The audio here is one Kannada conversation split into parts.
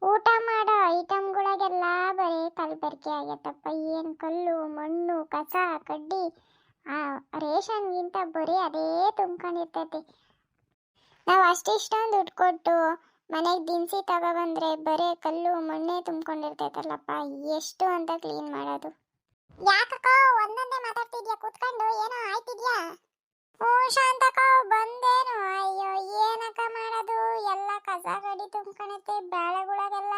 ಊಟ ಮಾಡೋ ಐಟಮ್ಗಳಿಗೆಲ್ಲ ಬರೀ ಕಲಬೆರಕೆ ಆಗೈತಪ್ಪ. ಏನು ಕಲ್ಲು ಮಣ್ಣು ಕಸ ಕಡ್ಡಿ ಆ ರೇಷನ್ಗಿಂತ ಬರೀ ಅದೇ ತುಂಬ್ಕೊಂಡಿರ್ತೈತಿ. ನಾವು ಅಷ್ಟಿಷ್ಟೊಂದು ದುಡ್ಡು ಕೊಟ್ಟು ಮನೆಗೆ ದಿನಸಿ ತಗೊಬಂದ್ರೆ ಬರೀ ಕಲ್ಲು ಮಣ್ಣೆ ತುಂಬ್ಕೊಂಡಿರ್ತೈತಲ್ಲಪ್ಪ. ಎಷ್ಟು ಅಂತ ಕ್ಲೀನ್ ಮಾಡೋದು? ಯಾಕಕ್ಕ ಒಂದೊಂದೇ ಮಾತಾಡ್ತಿದ್ಯಾ? ಕೂತ್ಕೊಂಡು ಏನೋ ಆಯ್ತಿದ್ಯಾ? ಹ್ಞೂ ಶಾಂತಕ್ಕ ಬಂದೇನು? ಅಯ್ಯೋ ಏನಕ್ಕ ಮಾಡೋದು, ಎಲ್ಲ ಕಸ ಗಡಿ ತುಂಬ್ಕೊಳತ್ತೆ ಬೇಳೆಗಳಾಗೆಲ್ಲ.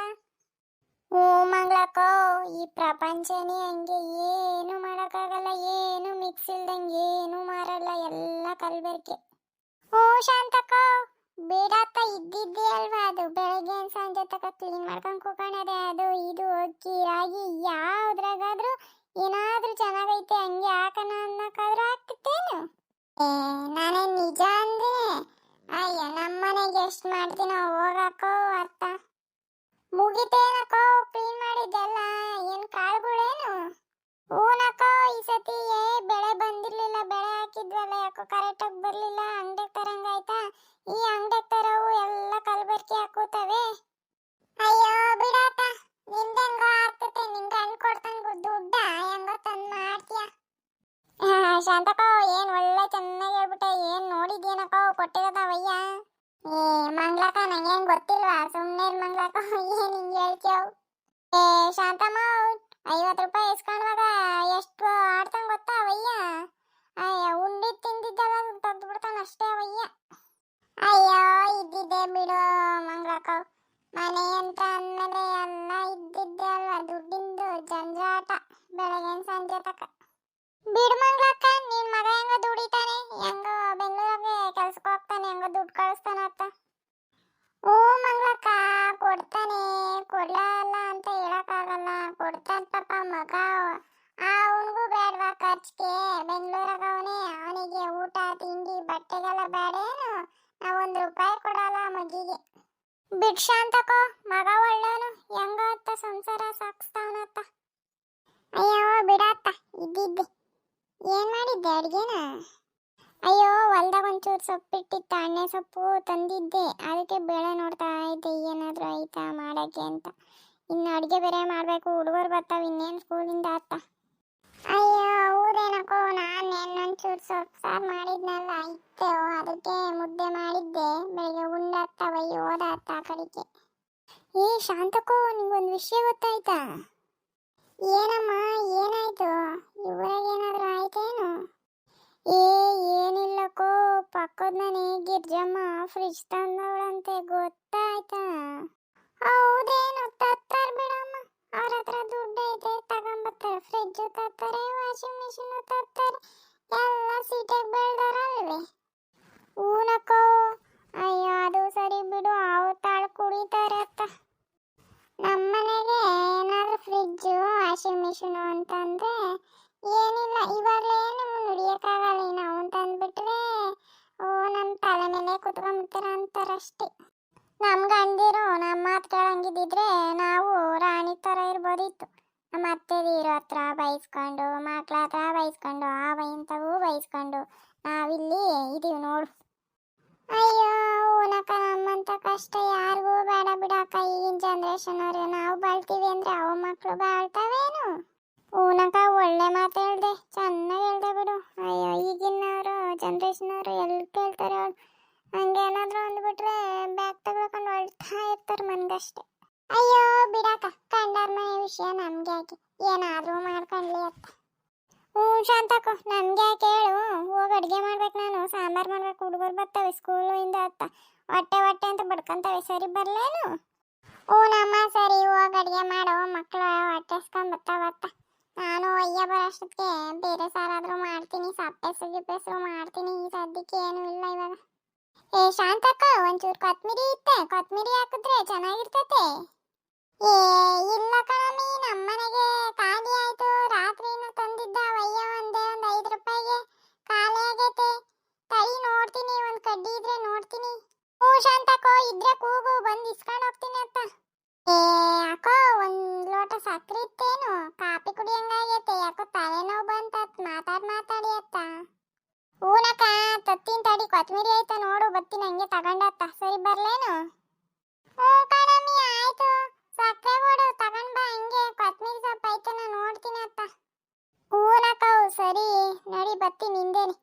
ಹ್ಞೂ ಮಂಗ್ಳಕ್ಕ, ಈ ಪ್ರಪಂಚನೇ ಹಂಗೆ, ಏನು ಮಾಡೋಕ್ಕಾಗಲ್ಲ. ಏನು ಮಿಕ್ಸ್ ಇಲ್ದಂಗೆ ಏನು ಮಾರಲ್ಲ, ಎಲ್ಲ ಕಲಬೆರಕೆ. ಹ್ಞೂ ಶಾಂತಕ್ಕ ಬೇಡಕ್ಕ, ಇದ್ದಿದ್ದೇ ಅಲ್ವಾ ಅದು. ಬೆಳಗ್ಗೆ ಸಂಜೆ ತಕ ಕ್ಲೀನ್ ಮಾಡ್ಕೊಂಡು ಕೂತ್ಕೊಳ್ಳೋದೆ. ಅದು ಇದು ಅಕ್ಕಿ ರಾಗಿ ಯಾವ್ದ್ರಾಗಾದ್ರೂ ಏನಾದ್ರೂ ಚೆನ್ನಾಗೈತೆ ಹಂಗೆ ಹಾಕೋಣ ಅನ್ನೋಕ್ಕಾದ್ರೂ ಆಗ್ತಿತ್ತೇನು? ನಾನೇ ನಿಜ ಅಂದ್ರೆ ಅಯ್ಯ ನಮ್ಮನೆಗೆ ಎಷ್ಟು ಮಾಡ್ತೀನೋ ಹೋಗಕ್ಕೋ ಅರ್ಥ. ಮುಗಿತೇನಕ್ಕೋ ಕ್ಲೀನ್ ಮಾಡಿದ್ದೆಲ್ಲ? ಏನು ಕಾಳುಗಳೇನು? ಹೂನಕ್ಕೋ ಈ ಸತಿ ಬೆಳೆ ಬಂದಿರ್ಲಿಲ್ಲ, ಬೆಳೆ ಹಾಕಿದ್ವಲ್ಲ ಯಾಕೋ ಕರೆಕ್ಟಾಗಿ ಬರಲಿಲ್ಲ. ಅಂಗಡಿಗೆ ತರಂಗಾಯ್ತಾ? ಈ ಅಂಗಡಿಗೆ ತರವು ಎಲ್ಲ ಕಲಬೆರಕೆ ಹಾಕುತ್ತವೆ. ಅಯ್ಯೋ ಬಿಡಾಟ, ನಿಂದೆಂಗೋ ಆಗ್ತತೆ. ನಿಂಗೆ ಹಣ್ಣು ಕೊಡ್ತಂಗ ದುಡ್ಡ ಹೆಂಗೋ ತಂದು ಮಾಡ್ತೀಯ. ಶಾಂತಕ್ಕೋ ಏನು ಒಳ್ಳೆ ಚೆನ್ನಾಗಿ ಹೇಳ್ಬಿಟ್ಟೆ. ಏನು ನೋಡಿದ್ಯೇನಕ್ಕೋ ಕೊಟ್ಟಿರೋದವಯ್ಯ? ಮಂಗ್ಲಕ್ಕ ನಂಗೇನು ಗೊತ್ತಿಲ್ವಾ, ಸುಮ್ಮನೆ ಮಂಗ್ಲಕ್ಕ ಏನು ಹಿಂಗೆ ಹೇಳ್ತೀಯವು? ಶಾಂತಮ್ಮ 50 ರೂಪಾಯಿ ಇಸ್ಕೊಂಡಾಗ ಎಷ್ಟು ಆಡ್ತಂಗ ಗೊತ್ತಾ ಅವಯ್ಯ? ಅಯ್ಯ ಉಂಡಿ ತಿಂದಿದ್ದೆಲ್ಲ ತೆಗ್ದು ಬಿಡ್ತಾನ ಅಷ್ಟೇ ಅವಯ್ಯ. ಅಯ್ಯೋ ಇದ್ದಿದ್ದೆ ಬಿಡು ಮಂಗ್ಲಕ್ಕ, ಮನೆ ಅಂತ ಅಂದಮೇಲೆ ಎಲ್ಲ ಇದ್ದಿದ್ದೆ ಅಲ್ವಾ. ದುಡ್ಡಿಂದು ಜಂಜಾಟ ಬೆಳಗಿನ ಸಂಜೆ ತಕ. ಬಿಡು ಮಂಗ್ಲಕ್ಕ, ನಿನ್ ಮಗ ಹೆಂಗೋ ದುಡಿತಾನೆ, ಹೆಂಗೋ ಬೆಂಗಳೂರಿಗೆ ಕೆಲ್ಸಕ್ಕೆ ಹೋಗ್ತಾನೆ, ಹೆಂಗೋ ದುಡ್ಡು ಕಳಿಸ್ತಾನ ಅಂತ. ಹ್ಞೂ ಮಂಗ್ಲಕ್ಕ ಕೊಡ್ತಾನೆ, ಕೊಡ್ಲಲ್ಲ ಅಂತ ಹೇಳಕ್ಕಾಗಲ್ಲ. ಕೊಡ್ತಾನೆ ಪಾಪ ಮಗ. ಅವನಿಗೂ ಬೇಡವಾ ಖರ್ಚಿಗೆ? ಬೆಂಗಳೂರಾಗ ಅವನಿಗೆ ಊಟ ತಿಂಡಿ ಬಟ್ಟೆಗೆಲ್ಲ ಬೇಡೇನು? ನಾವು 1 ರೂಪಾಯಿ ಕೊಡಲ್ಲ ಮಗಿಗೆ. ಬಿಡ್ ಶಾಂತಕೋ, ಮಗ ಒಳ್ಳೇನು, ಹೆಂಗತ್ತ ಸಂಸಾರ ಸಾಗಿಸ್ತಾವನತ್ತ. ಅಯ್ಯೋ ಬಿಡತ್ತ, ಇದ್ದಿದ್ದೆ. ಏನ್ ಮಾಡಿದ್ದೆ ಅಡ್ಗೆನ? ಅಯ್ಯೋ ಹೊಲ್ದಾಗ ಒಂಚೂರು ಸೊಪ್ಪಿಟ್ಟಿತ್ತು, ಎಣ್ಣೆ ಸೊಪ್ಪು ತಂದಿದ್ದೆ, ಅದಕ್ಕೆ ಬೇಳೆ ನೋಡ್ತಾ ಇದ್ದೆ ಏನಾದರೂ ಆಯ್ತಾ ಮಾಡೋಕ್ಕೆ ಅಂತ. ಇನ್ನು ಅಡುಗೆ ಬೇರೆ ಮಾಡಬೇಕು, ಹುಡುಗರು ಬರ್ತಾವೆ ಇನ್ನೇನು ಸ್ಕೂಲಿಂದ ಅತ್ತ. ಅಯ್ಯೋ ಹೌದೇನಕ್ಕೋ, ನಾನು ಒಂಚೂರು ಸೊಪ್ಪು ಸಾರು ಮಾಡಿದ್ನಲ್ಲ ಇತ್ತು, ಅದಕ್ಕೆ ಮುದ್ದೆ ಮಾಡಿದ್ದೆ. ಬೆಳಿಗ್ಗೆ ಉಂಡಾಗ್ತಾವಯ್ಯ ಓದಾಗ್ತ ಆ ಕಡೆಗೆ. ಶಾಂತಕ್ಕೋ ನಿಂಗೊಂದು ವಿಷಯ ಗೊತ್ತಾಯ್ತಾ? ಏನಮ್ಮ ಏನಾಯ್ತು? ಊರಾಗ ಏನಾದರೂ ಆಯ್ತೇನು? ಏನಿಲ್ಲಕ್ಕೋ, ಪಕ್ಕದ ಮನೆ ಗಿರ್ಜಮ್ಮ ಫ್ರಿಜ್ ತಂದವಳಂತೆ, ಗೊತ್ತಾಯ್ತಾ? ಹೌದೇನು? ತತ್ತಾರ ಬಿಡಮ್ಮ, ಅವ್ರ ಹತ್ರ ದುಡ್ಡು ಐತೆ ತಗೊಂಬರ್ತಾರೆ. ಫ್ರಿಜ್ ತರ್ತಾರೆ, ವಾಷಿಂಗ್ ಮಿಷಿನ್ ತರ್ತಾರೆ, ಎಲ್ಲ ಸೀಟಾಗಿ ಬೆಳ್ದಾರಲ್ವೇ. ಹೂನಕ್ಕೋ. ಅಯ್ಯೋ ಅದು ಸರಿ ಬಿಡು, ಅವ್ರು ತಾಳು ಕುಡಿತಾರೆ ಅತ್ತ. ನಮ್ಮನೆಗೆ ಏನಾದರೂ ಫ್ರಿಜ್ಜು ವಾಷಿಂಗ್ ಮಿಷಿನು ಅಂತಂದರೆ ಏನಿಲ್ಲ, ಇವಾಗಲೇನು ನುಡಿಯೋಕ್ಕಾಗಲ್ಲ. ಇನ್ನು ಅವನು ತಂದುಬಿಟ್ರೆ ನಮ್ಮ ತಲೆ ಮೇಲೆ ಕುತ್ಕೊಂಡ್ಬಿಡ್ತೀರ ಅಂತಾರಷ್ಟೇ. ನಮ್ಮ ಗಂಡಿರು ನಮ್ಮ ಮಾತು ಕೇಳಂಗಿದ್ದಿದ್ರೆ ನಾವು ರಾಣಿ ಥರ ಇರ್ಬೋದಿತ್ತು. ನಮ್ಮ ಅತ್ತೆದೀರ ಹತ್ರ ಬೈಸ್ಕೊಂಡು, ಮಕ್ಳ ಹತ್ರ ಬೈಸ್ಕೊಂಡು, ಆವ ಇಂಥವು ಬೈಸ್ಕೊಂಡು ನಾವಿಲ್ಲಿ ಇದೀವಿ ನೋಡು. ಅಯ್ಯೋ ಊನಕ್ಕ, ನಮ್ಮಂಥ ಕಷ್ಟ ಯಾರಿಗೂ ಬೇಡ ಬಿಡಕ್ಕ. ಈಗಿನ ಜನ್ರೇಷನ್ ಅವ್ರೆ, ನಾವು ಬಾಳ್ತೀವಿ ಅಂದರೆ ಅವ ಮಕ್ಕಳು ಬಾಳ್ತಾವೇನು? ಊನಕ್ಕ ಒಳ್ಳೆ ಮಾತು ಹೇಳ್ದೆ, ಚೆನ್ನಾಗಿ ಹೇಳ್ದೆ ಬಿಡು. ಅಯ್ಯೋ ಈಗಿನವರು ಜನ್ರೇಷನ್ ಅವರು ಎಲ್ಲಿ ಕೇಳ್ತಾರೆ ಅವಳು. ಹಂಗೇನಾದರೂ ಅಂದ್ಬಿಟ್ರೆ ಬ್ಯಾಗ್ ತಗೊಳ್ಕೊಂಡು ಹೊಳ್ತಾ ಇರ್ತಾರೆ ಮನ್ಗಷ್ಟೆ. ಅಯ್ಯೋ ಬಿಡಕ್ಕ, ಕಂಡಾರ ಮನೆ ವಿಷಯ ನಮ್ಗೆ ಯಾಕೆ, ಏನಾದರೂ ಮಾಡ್ಕೊಂಡ್ಲಿ ಅತ್ತ. ಶಾಂತಕ್ಕ ನನ್ಗೆ ಯಾಕೆ ಹೇಳು? ಹೋಗಿ ಅಡುಗೆ ಮಾಡ್ಬೇಕು, ನಾನು ಸಾಂಬಾರು ಮಾಡ್ಬೇಕು. ಹುಡುಗರು ಬರ್ತವೆ ಸ್ಕೂಲಿಂದ ಅತ್ತ, ಹೊಟ್ಟೆ ಹೊಟ್ಟೆ ಅಂತ ಬಡ್ಕೊಂತವೆ. ಸರಿ ಬರ್ಲೇನು? ನಮ್ಮ ಸರಿ, ಹೋಗಿ ಅಡುಗೆ ಮಾಡೋ, ಮಕ್ಕಳು ಹೊಟ್ಟೆಸ್ಕೊಂಡ್ ಬರ್ತಾವತ್ತ. ನಾನು ಒಯ್ಯ ಬರೋಷ್ಟಕ್ಕೆ ಬೇರೆ ಸಾರಾದರೂ ಮಾಡ್ತೀನಿ, ಸಪ್ಪೆಸರು ಗಿಪ್ಪೆಸರು ಮಾಡ್ತೀನಿ. ಈ ಸದ್ಯಕ್ಕೆ ಏನೂ ಇಲ್ಲ ಇವಾಗ. ಶಾಂತಕ್ಕ ಒಂಚೂರು ಕೊತ್ಮಿರಿ ಇತ್ತೆ, ಕೊತ್ಮಿರಿ ಹಾಕಿದ್ರೆ ಚೆನ್ನಾಗಿರ್ತತೆ. ಇಲ್ಲ ಕಣಮಿ, ನಮ್ಮನೆಗೆ ಖಾಲಿ ಆಯ್ತು. ರಾತ್ರಿನೂ ತಂದಿದ್ದ ಒಯ್ಯ ಒಂದು 5 ರೂಪಾಯಿಗೆ ಖಾಲಿ ಆಗೈತೆ. ತಡಿ ನೋಡ್ತೀನಿ, ಒಂದು ಕಡ್ಡಿ ಇದ್ರೆ ನೋಡ್ತೀನಿ. ಶಾಂತಕ್ಕೋ ಇದ್ರೆ ಕೂಗು, ಬಂದು ಇಸ್ಕೊಂಡು ಹೋಗ್ತೀನಿ ಅತ್ತ. ಯಾಕೋ ಒಂದು ಲೋಟ ಸಕ್ಕರೆ ಇತ್ತೇನು? ಕಾಪಿ ಕುಡಿಯಂಗಾಗೈತೆ, ಯಾಕೋ ತಲೆನೋವು ಬಂತತ್ ಮಾತಾಡಿ ಅತ್ತ. ಹೂನಕ್ಕ ತತ್ತೀನಿ ತಡಿ, ಕೊತ್ಮಿರಿ ಆಯ್ತಾ ನೋಡು, ಬತ್ತೀನಿ ಹಂಗೆ ತಗೊಂಡತ್ತ. ಸರಿ ಬರ್ಲೇನು? ಹ್ಞೂ ಕಣಮ್ಮಿ ಆಯ್ತು. ನಡಿ ಬರ್ತೀನಿ ಹಿಂದೇನೆ.